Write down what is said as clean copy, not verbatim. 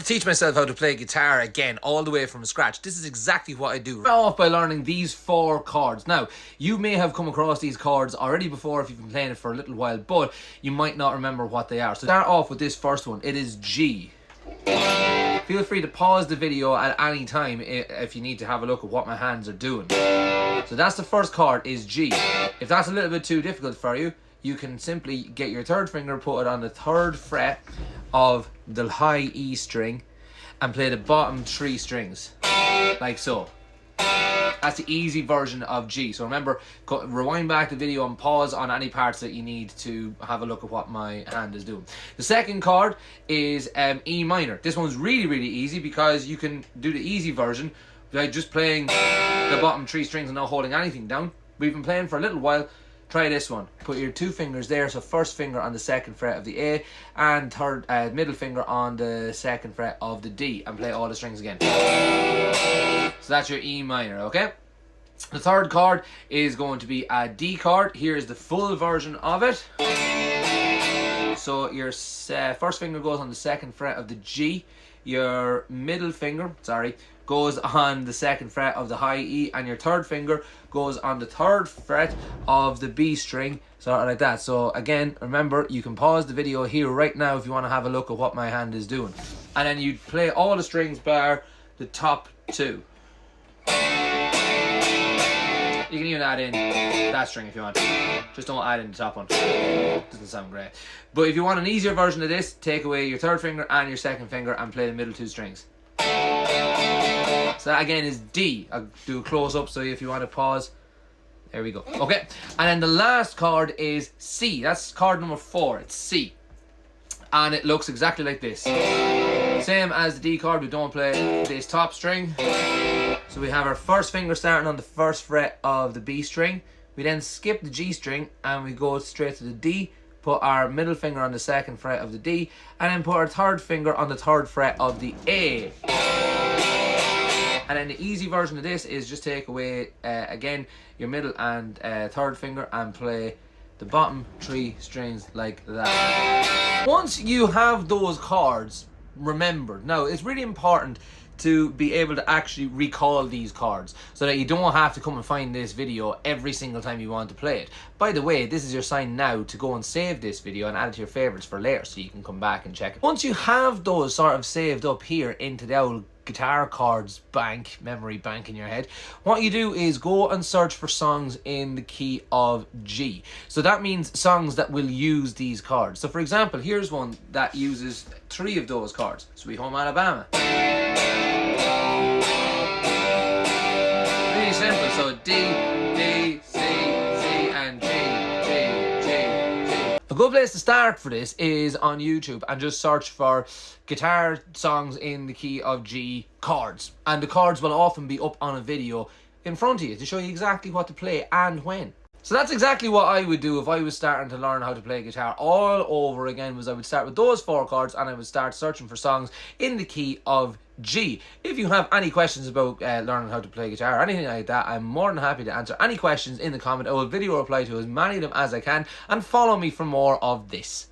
to teach myself how to play guitar again, all the way from scratch, this is exactly what I do. Start off by learning these 4 chords. Now, you may have come across these chords already before if you've been playing it for a little while, but you might not remember what they are. So start off with this first one. It is G. Feel free to pause the video at any time if you need to have a look at what my hands are doing. So that's the first chord, is G. If that's a little bit too difficult for you, you can simply get your 3rd finger, put it on the 3rd fret of the high E string and play the bottom 3 strings, like so. That's the easy version of G. So remember, rewind back the video and pause on any parts that you need to have a look at what my hand is doing. The second chord is E minor. This one's really, really easy because you can do the easy version by just playing the bottom 3 strings and not holding anything down. We've been playing for a little while. Try this one. Put your 2 fingers there, so 1st finger on the 2nd fret of the A and middle finger on the 2nd fret of the D, and play all the strings again. So that's your E minor, okay? The 3rd chord is going to be a D chord. Here's the full version of it. So your 1st finger goes on the 2nd fret of the G. Your middle finger, goes on the 2nd fret of the high E, and your 3rd finger goes on the 3rd fret of the B string, sort of like that. So again, remember, you can pause the video here right now if you want to have a look at what my hand is doing. And then you play all the strings bar the top 2. You can even add in that string if you want. Just don't add in the top one. Doesn't sound great. But if you want an easier version of this, take away your 3rd finger and your 2nd finger and play the middle 2 strings. So that again is D. I'll do a close up so if you want to pause. There we go. Okay. And then the last chord is C. That's chord number 4. It's C. And it looks exactly like this. Same as the D chord, we don't play this top string. So we have our 1st finger starting on the 1st fret of the B string. We then skip the G string and we go straight to the D. Put our middle finger on the 2nd fret of the D. And then put our 3rd finger on the 3rd fret of the A. And then the easy version of this is just take away, again, your middle and 3rd finger and play the bottom 3 strings like that. Once you have those chords remembered, now it's really important to be able to actually recall these chords so that you don't have to come and find this video every single time you want to play it. By the way, this is your sign now to go and save this video and add it to your favorites for later so you can come back and check it. Once you have those sort of saved up here into the old guitar chords bank, memory bank in your head, what you do is go and search for songs in the key of G. So that means songs that will use these chords. So for example, here's one that uses 3 of those chords. Sweet Home Alabama. Really simple. So D, D, C, C, and G, G, G, G. A good place to start for this is on YouTube and just search for guitar songs in the key of G chords. And the chords will often be up on a video in front of you to show you exactly what to play and when. So that's exactly what I would do if I was starting to learn how to play guitar all over again. Was I would start with those 4 chords and I would start searching for songs in the key of G. If you have any questions about learning how to play guitar or anything like that, I'm more than happy to answer any questions in the comment. I will video reply to as many of them as I can, and follow me for more of this.